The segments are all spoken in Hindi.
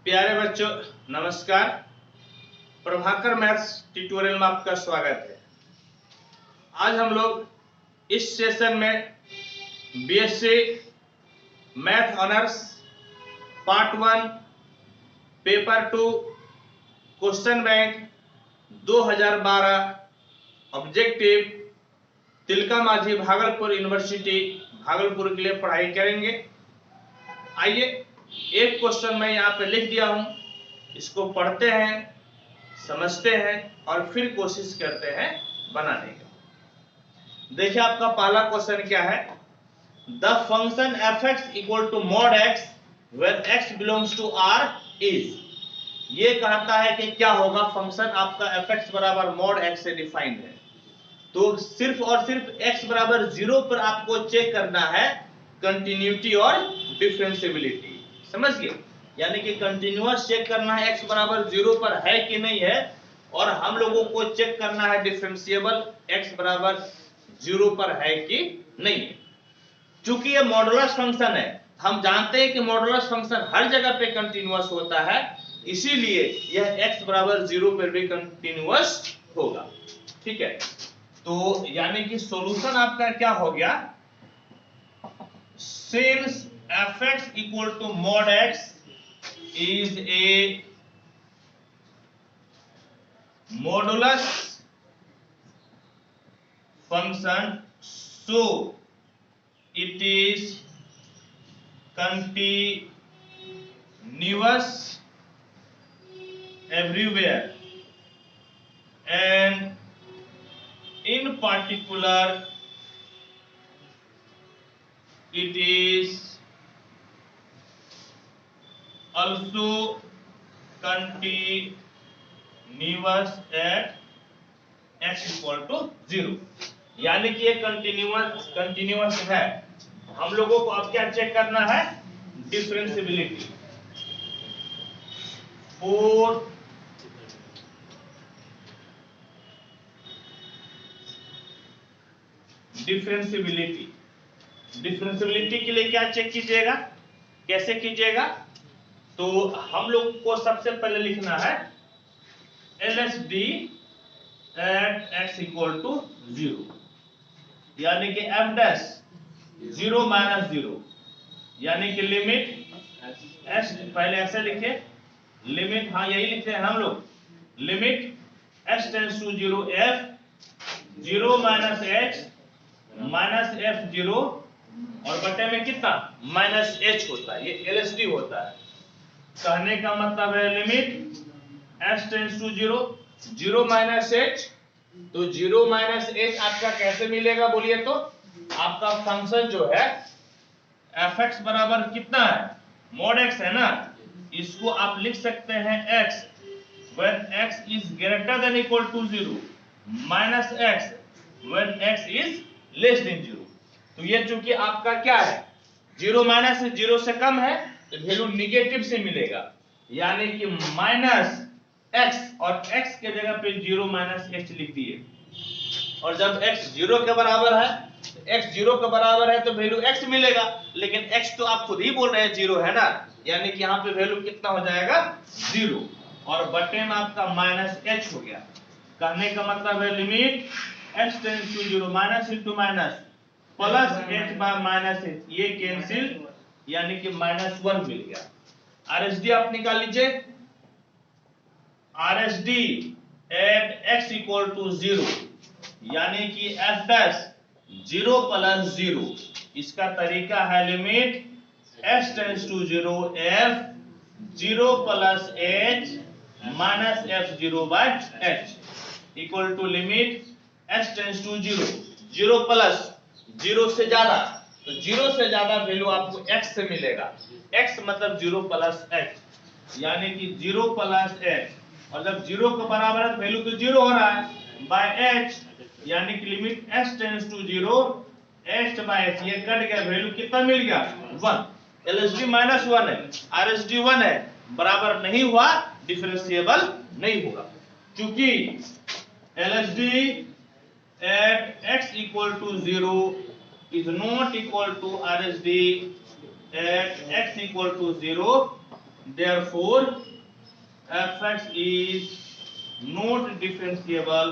प्यारे बच्चों नमस्कार। प्रभाकर मैथ्स ट्यूटोरियल में आपका स्वागत है। आज हम लोग इस सेशन में BSc math honours part 1 paper 2 question bank 2012 objective Tilka माझी भागलपुर यूनिवर्सिटी भागलपुर के लिए पढ़ाई करेंगे। आइए, एक क्वेश्चन मैं यहाँ पे लिख दिया हूं, इसको पढ़ते हैं, समझते हैं और फिर कोशिश करते हैं बनाने का। देखिए आपका पहला क्वेश्चन क्या है। The function fx equal to mod x when x belongs to r is. ये कहता है कि क्या होगा फंक्शन आपका fx बराबर मॉड x से डिफाइंड है। तो सिर्फ और सिर्फ x बराबर 0 पर आपको चेक करना है कंटिन्यूटी और डिफरेंशियबिलिटी। समझ गए? यानी कि कंटिन्यूअस चेक करना है x बराबर 0 पर है कि नहीं है, और हम लोगों को चेक करना है डिफरेंशिएबल x बराबर 0 पर है कि नहीं है। चूंकि ये मॉडुलस फंक्शन है, हम जानते हैं कि मॉडुलस फंक्शन हर जगह पे कंटिन्यूअस होता है, इसीलिए यह x बराबर 0 पर भी कंटिन्यूअस होगा। ठीक है, तो यानी कि सॉल्यूशन आपका क्या हो गया, since fx equal to mod x is a modulus function, so it is continuous everywhere, and in particular it is also continuous at x equal to 0। यानी कि ये कंटिन्यूअस है। हम लोगों को अब क्या चेक करना है, डिफरेंशियबिलिटी। और डिफरेंशियबिलिटी के लिए क्या चेक कीजिएगा, कैसे कीजिएगा, तो हम लोग को सबसे पहले लिखना है LSD at x equal to 0, यानी कि f डैश 0 माइनस 0, यानी कि लिमिट s, पहले ऐसे लिखे लिमिट, हाँ यही लिखते हैं हम लोग, limit s tends to 0 f 0 minus h minus f 0 और बटे में कितना माइनस h होता है, ये LSD होता है। कहने का मतलब है limit s tends to 0 0 minus h, तो 0 माइनस h आपका कैसे मिलेगा बोलिए तो, आपका फंक्शन जो है fx बराबर कितना है, मॉड x है ना, इसको आप लिख सकते हैं x when x is greater than equal to 0 minus x when x is less than 0। तो ये चूंकि आपका क्या है 0 माइनस 0 से कम है तो वैल्यू निगेटिव से मिलेगा, यानी कि माइनस x, और x के जगह पे 0 माइनस h लिख दिए, और जब x 0 के बराबर है तो x 0 के बराबर है तो वैल्यू x मिलेगा, लेकिन x तो आप खुद ही बोल रहे हैं 0 है ना, यानी कि यहाँ पे वैल्यू कितना हो जाएगा 0, और बटे में आपका माइनस h हो गया। कहने का मतलब है limit x tends to 0 minus into minus plus h by minus h, ये कैंसिल, यानी कि -1 मिल गया। RSD आप निकाल लीजिए, RSD at x equal to 0, यानी कि f डैश 0 प्लस 0, इसका तरीका है limit s tends to 0 f 0 plus h minus f 0 by h equal to limit s tends to 0 0 plus 0 से ज्यादा, तो 0 से ज्यादा वैल्यू आपको x से मिलेगा, x मतलब 0 प्लस h, यानी कि 0 प्लस h, और जब 0 के बराबर है वैल्यू तो 0 हो रहा है बाय h, यानी कि limit s tends to 0 h by h, ये कट गया, वैल्यू कितना मिल गया 1। LSD -1 है, RSD 1 है, बराबर नहीं हुआ, डिफरेंशिएबल नहीं होगा, क्योंकि LSD at x equal to 0 is not equal to RSD at x equal to 0 therefore fx is not differentiable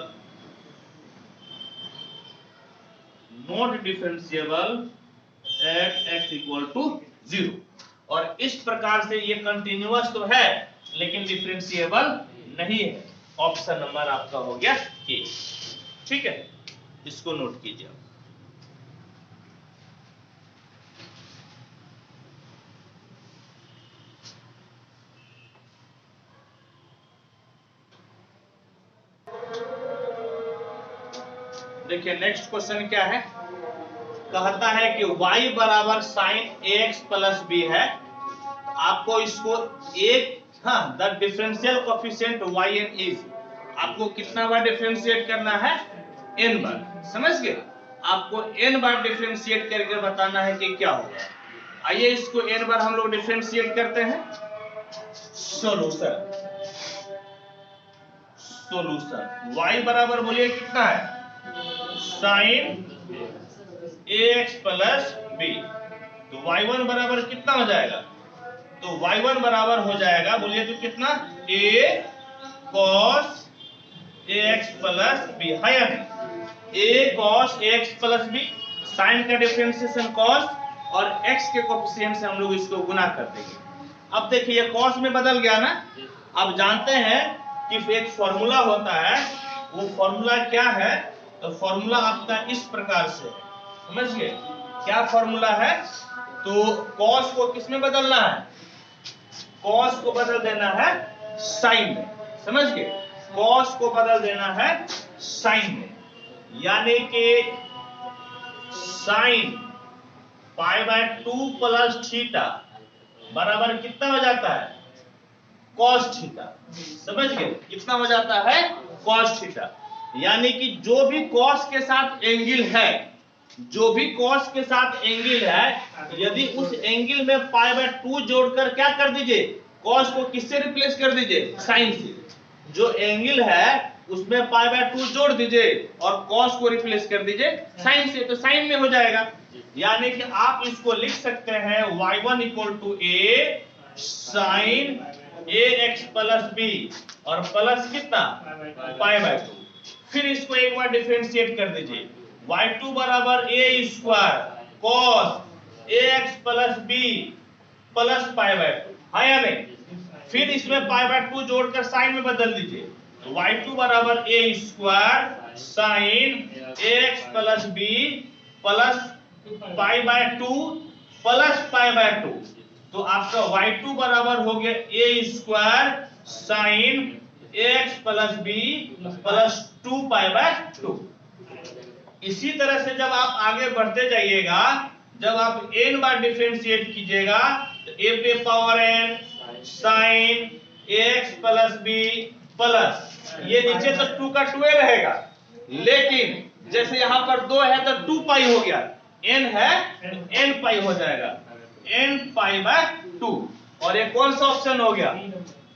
at x equal to 0। और इस प्रकार से ये कंटिन्यूअस तो है लेकिन डिफरेंशिएबल नहीं है। ऑप्शन नंबर आपका हो गया ए। ठीक है, इसको नोट कीजिए। देखिए नेक्स्ट क्वेश्चन क्या है, कहता है कि y बराबर साइन ax प्लस बी है। आपको इसको एक the differential coefficient yn is, आपको कितना बार डिफरेंशिएट करना है, n बार। समझ गए, आपको n बार डिफरेंशिएट करके बताना है कि क्या होगा। आइए इसको n बार हम लोग डिफरेंशिएट करते हैं। सॉल्यूशन y बराबर बोलिए कितना है, साइन ax प्लस बी। तो y1 बराबर कितना हो जाएगा, तो y1 बराबर हो जाएगा बोलिए तो कितना, a cos ax plus B है या नहीं। a cos ax plus B, sine का डिफरेंशिएशन cos और x के कोफिशिएंट से हम लोग इसको गुना कर देंगे। अब देखिए cos में बदल गया ना। अब जानते हैं कि एक फॉर्मूला होता है, वो फॉर्मूला क्या है, तो फॉर्मूला आपका इस प्रकार से है। समझ गए क्या फॉर्मूला है, तो cos को किस में बदलना है, cos को बदल देना है साइन में। समझ गए, cos को बदल देना है साइन में, यानी कि साइन π/2 प्लस थीटा बराबर कितना हो जाता है, cos थीटा। समझ गए, कितना हो जाता है, cos थीटा। यानी कि जो भी cos के साथ एंगल है, जो भी cos के साथ एंगल है, यदि उस एंगल में π/2 जोड़कर क्या कर दीजिए, cos को किससे रिप्लेस कर दीजिए, साइन से। जो एंगल है उसमें π/2 जोड़ दीजिए और cos को रिप्लेस कर दीजिए साइन से, तो साइन में हो जाएगा। यानी कि आप इसको लिख सकते हैं y1 = a sine ax plus b और प्लस कितना, π/2। फिर इसको एक बार डिफरेंशिएट कर दीजिए, y2 बराबर a square cos ax plus b plus π/2 है या नहीं। फिर इसमें π/2 जोड़कर साइन में बदल दीजिए, तो y2 बराबर a square sine ax plus b plus π/2 plus π/2। तो आपका y2 बराबर हो गया a square sine ax plus b plus 2π/2। इसी तरह से जब आप आगे बढ़ते जाइएगा, जब आप n बार डिफरेंशिएट कीजिएगा, तो a पे power n sine ax plus b plus, ये नीचे तो 2 का 2 रहेगा, लेकिन जैसे यहाँ पर 2 है तो 2π हो गया, n है nπ हो जाएगा, nπ/2। और ये कौन सा ऑप्शन हो गया,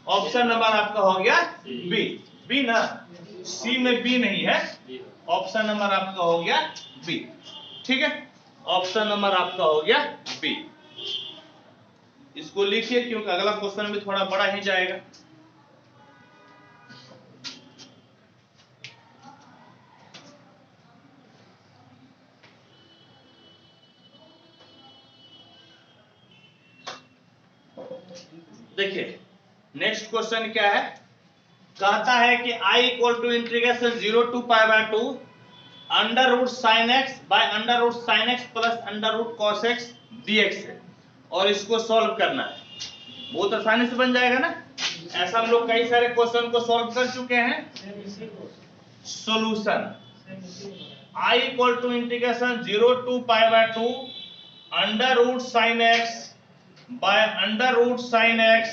ऑप्शन नंबर आपका हो गया बी। बी ना, सी में बी नहीं है, ऑप्शन नंबर आपका हो गया बी। ठीक है, ऑप्शन नंबर आपका हो गया बी। इसको लिखिए क्योंकि अगला क्वेश्चन भी थोड़ा बड़ा ही जाएगा। देखिए नेक्स्ट क्वेश्चन क्या है, कहता है कि I = integration 0 to π/2 under root sine x by under root sine x plus under root cos x dx है, और इसको सॉल्व करना है। बहुत आसानी से बन जाएगा ना, ऐसा हम लोग कई सारे क्वेश्चन को सॉल्व कर चुके हैं। Solution I = integration 0 to π/2 under root sine x by under root sine x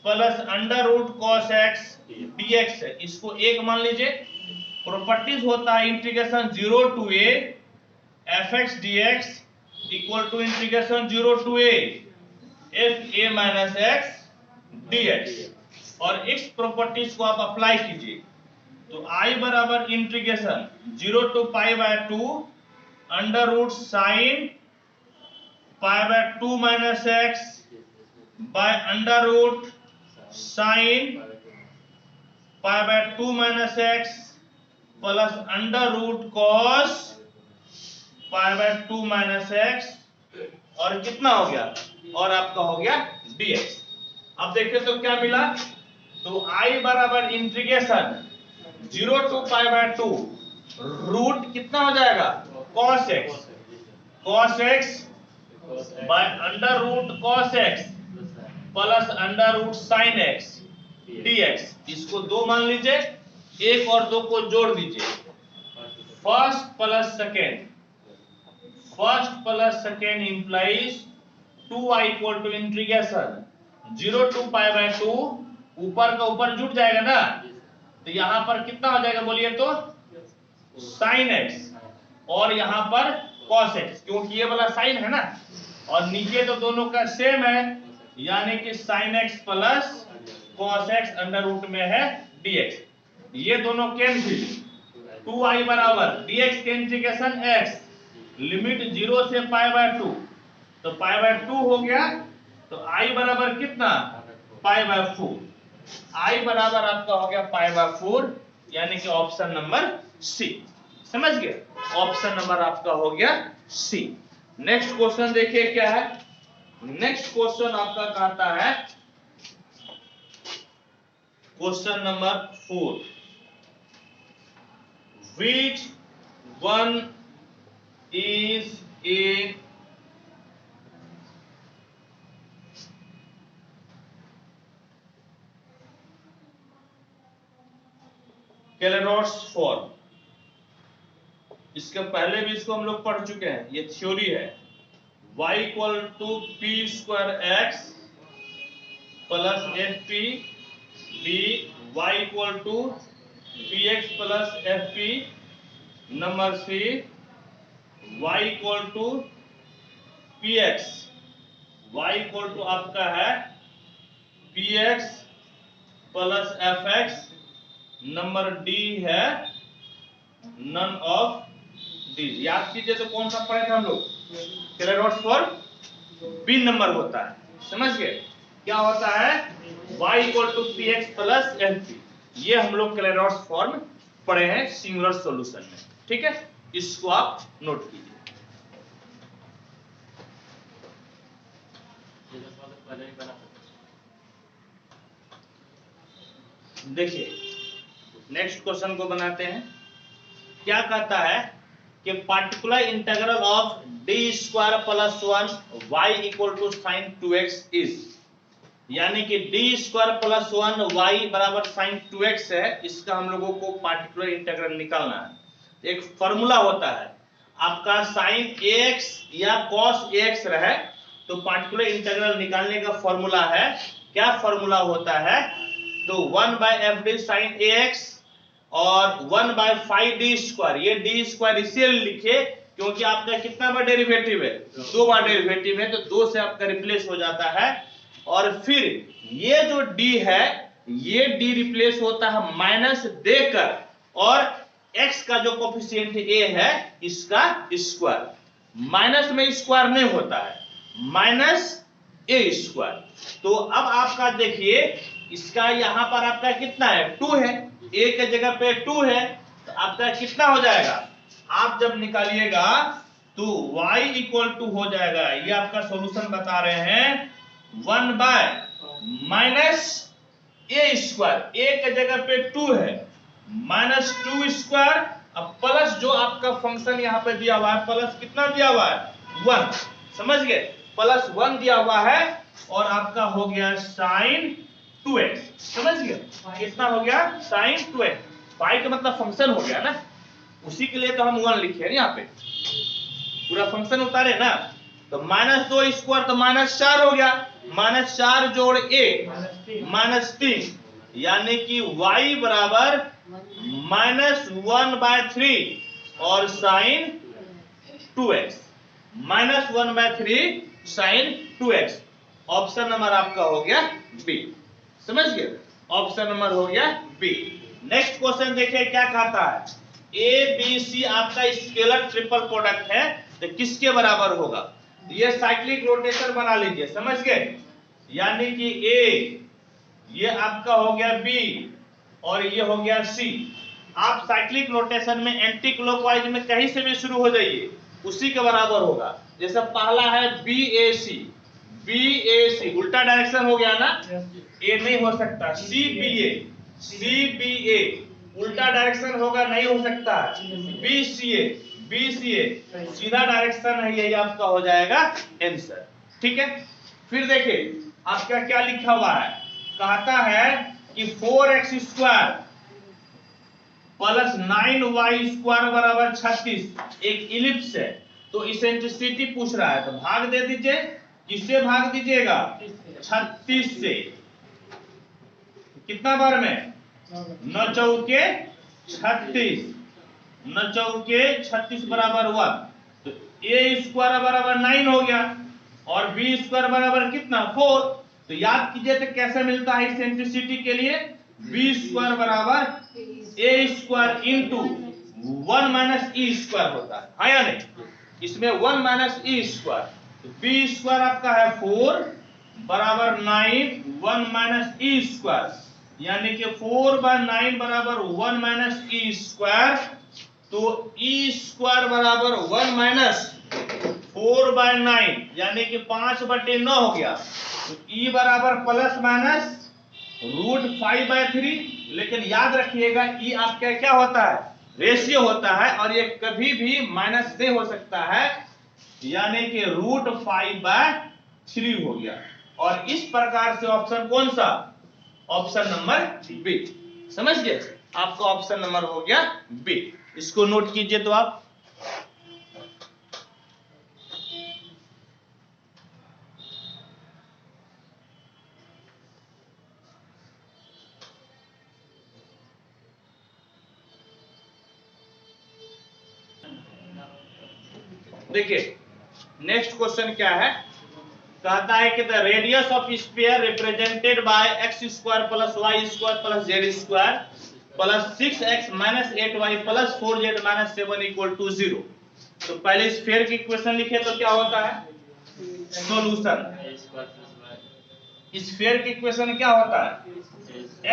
plus under root cos x dx है। इसको एक मान लीजिए। प्रॉपर्टीज होता है integration 0 to a fx dx equal to integration 0 to a fa minus x dx, और इस प्रॉपर्टीज को आप अप्लाई कीजिए। तो I बराबर integration 0 to π/2 under root sine π/2 minus x by under root sine pi by 2 minus x plus under root cos pi by 2 minus x और कितना हो गया, और आपका हो गया dx। अब देखिए तो क्या मिला, तो I बराबर integration 0 to pi by 2 root कितना हो जाएगा cos x by under root cos x plus under root sine x dx। इसको 2 मान लीजिए, 1 और 2 को जोड़ दीजिए, first plus second implies 2y equal to integration 0 to pi by 2, ऊपर का ऊपर जुड़ जाएगा ना, तो यहां पर कितना हो जाएगा बोलिए तो साइन x और यहां पर cos x, क्योंकि ये वाला साइन है ना, और नीचे तो दोनों का सेम है, यानी कि sine x plus cos x under root में है dx। ये दोनों कैंसिल, 2y बराबर dx के इंटीग्रेशन x लिमिट 0 से पाई बाय 2, तो पाई बाय 2 हो गया, तो I बराबर कितना पाई बाय 4, I बराबर आपका हो गया पाई बाय 4, यानी कि ऑप्शन नंबर सी। समझ गए, ऑप्शन नंबर आपका हो गया सी। नेक्स्ट क्वेश्चन देखिए क्या है, नेक्स्ट क्वेश्चन आपका कहता है question number 4, which one is a कैलेरोट्स फॉर्म। इसके पहले भी इसको हम लोग पढ़ चुके हैं, ये थ्योरी है। y equal to P square X plus F P B, Y equal to P X plus F P, number C y equal to P X, Y equal to आपका है P X plus F X, number D है नन ऑफ दीज। याद कीजिए तो कौन सा पढ़े थे हम लोग, कैलेरोट्स फॉर्म बी नंबर होता है। समझ गए, क्या होता है y equal to P X plus F P, ये हम लोग कैलेरोट्स फॉर्म पढ़े हैं सिंगुलर सॉल्यूशन में। ठीक है, इसको आप नोट कीजिए। देखिए नेक्स्ट क्वेश्चन को बनाते हैं। क्या कहता है कि particular integral of D square plus 1 Y equal to sine 2x is, यानी कि डी स्क्वायर प्लस 1 वाई बराबर साइन 2x है, इसका हम लोगों को पार्टिकुलर इंटीग्रल निकालना है। एक फॉर्मूला होता है आपका साइन ax या cos ax रहे तो पार्टिकुलर इंटीग्रल निकालने का फॉर्मूला है, क्या फॉर्मूला होता है, तो 1 by F D sine ax और 1 बाय फाइव डी स्क्वायर, ये डी स्क्वायर इसलिए लिखे क्योंकि आपका कितना बार डेरिवेटिव है, 2 बार डेरिवेटिव है, तो 2 से आपका रिप्लेस हो जाता है। और फिर ये जो d है, ये d रिप्लेस होता है माइनस देकर, और x का जो कोफिशिएंट a है इसका स्क्वायर, माइनस में स्क्वायर नहीं होता है, माइनस a स्क्वायर। तो अब आपका देखिए इसका यहां पर आपका कितना है 2 है, a के जगह पे 2 है, तो आपका कितना हो जाएगा, आप जब निकालिएगा तो y इक्वल टू हो जाएगा, ये आपका सॉल्यूशन बता रहे हैं 1 bye minus a square, a के जगह पे 2 है, माइनस 2 स्क्वायर, अब प्लस जो आपका फंक्शन यहाँ पे दिया हुआ है, प्लस कितना दिया हुआ है 1, समझ गए, प्लस 1 दिया हुआ है, और आपका हो गया साइन 2x, समझ गए, कितना हो गया साइन 2x, पाई का मतलब फंक्शन हो गया ना, उसी के लिए तो हम 1 लिखे हैं यहाँ पे, पूरा फंक्शन उतारे ना, तो माइनस 2 स्क्वायर तो माइनस 4 हो गया, माइनस 4 जोड़ a माइनस 3, यानी कि y बराबर माइनस 1 बाय 3 और sine 2x, minus 1 by 3 sine 2x। Option number आपका हो गया बी, समझ गए, ऑप्शन नंबर हो गया बी। नेक्स्ट क्वेश्चन देखिए क्या कहता है, ए बी सी आपका स्केलर ट्रिपल प्रोडक्ट है, तो किसके बराबर होगा, ये साइक्लिक रोटेशन बना लीजिए, समझ गए, यानी कि ए, ये आपका हो गया बी और ये हो गया सी। आप साइक्लिक रोटेशन में एंटी क्लॉकवाइज में कहीं से भी शुरू हो जाइए, उसी के बराबर होगा। जैसे पहला है बी ए सी, बी ए सी उल्टा डायरेक्शन हो गया ना, ए नहीं हो सकता। सी बी ए, सी बी ए उल्टा डायरेक्शन होगा, नहीं हो सकता। बी सी ए, बी सी ए सीधा डायरेक्शन है, यही आपका हो जाएगा आंसर। ठीक है, फिर देखिए आपका क्या लिखा हुआ है, कहता है कि 4x square plus 9y square बराबर 36 एक इलिप्स है। तो इसेंट्रिसिटी पूछ रहा है, तो भाग दे दीजिए। किससे भाग दीजिएगा? 36 से। कितना बार में? 9 चौके 36, 9 चौके 36 बराबर 1। तो a स्क्वायर बराबर 9 हो गया और b स्क्वायर बराबर कितना? 4। तो याद कीजिए तो कैसे मिलता है इसेंट्रिसिटी के लिए? b स्क्वायर बराबर a square into 1 minus e square होता है, हाँ या नहीं? इसमें 1 माइनस e स्क्वायर, तो b स्क्वायर आपका है 4 बराबर 9 1 माइनस e स्क्वायर, यानी कि 4/9 बराबर 1 माइनस e स्क्वायर। तो e स्क्वायर बराबर 1 माइनस 4/9 यानी कि 5/9 हो गया। तो e बराबर प्लस माइनस √5/3। लेकिन याद रखिएगा e आपका क्या होता है? रेशियो होता है और ये कभी भी माइनस नहीं हो सकता है, यानी कि √5/3 हो गया। और इस प्रकार से ऑप्शन कौन सा? Option number B. समझ गए? आपका ऑप्शन नंबर हो गया बी। इसको नोट कीजिए तो आप। देखिए नेक्स्ट क्वेश्चन क्या है, कहता है कि the radius of sphere represented by x square plus y square plus z square plus 6x minus 8y plus 4z minus 7 equal to 0। तो पहले स्फीयर की इक्वेशन लिखे तो क्या होता है? सॉल्यूशन। स्फीयर की इक्वेशन क्या होता है?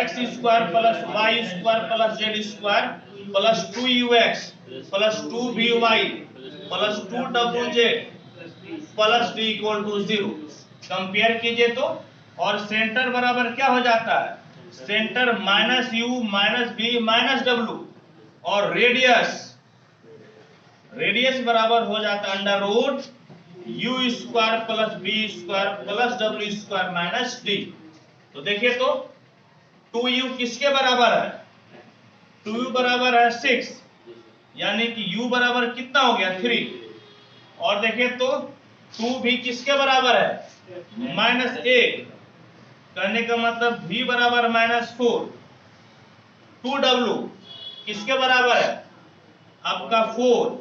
x square plus y square plus z square plus 2ux plus 2vy plus 2wz plus d equal to 0। Compare कीजिए तो, और सेंटर बराबर क्या हो जाता है? Centre minus u minus b minus w, और रेडियस बराबर हो जाता है under root u square plus b square plus w square minus d। तो देखिए तो 2u किसके बराबर है? 2u बराबर है 6, यानी कि u बराबर कितना हो गया? 3। और देखिए तो 2 भी किसके बराबर है? -8, कहने का मतलब v बराबर -4। 2w किसके बराबर है? आपका 4,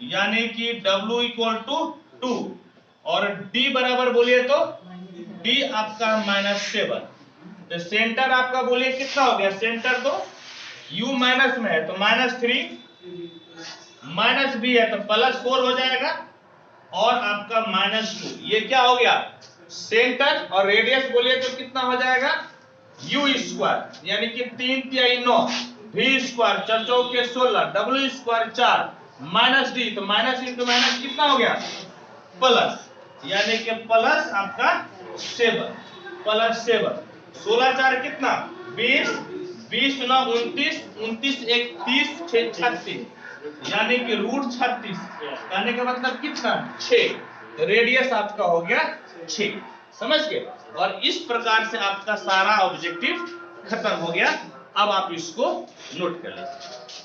यानी कि w इक्वल टू 2। और d बराबर बोलिए तो d आपका -7। तो सेंटर आपका बोलिए कितना हो गया? सेंटर तो u माइनस में है तो -3, माइनस b है तो +4 हो जाएगा, और आपका -2। ये क्या हो गया? सेंटर। और रेडियस बोलिए तो कितना हो जाएगा? u स्क्वायर, यानी कि 3 तिहाई 9, v स्क्वायर 4 चौके 16, w स्क्वायर 4 माइनस d, तो माइनस इंटू माइनस कितना हो गया? प्लस, यानी कि प्लस आपका 7, प्लस 7। 16 4 कितना? 20, 20 9 29, 29 1 30, 6 36, यानी कि √36। कहने का मतलब कितना? 6। रेडियस आपका हो गया 6। समझ गए? और इस प्रकार से आपका सारा ऑब्जेक्टिव खत्म हो गया। अब आप इसको नोट कर लीजिए।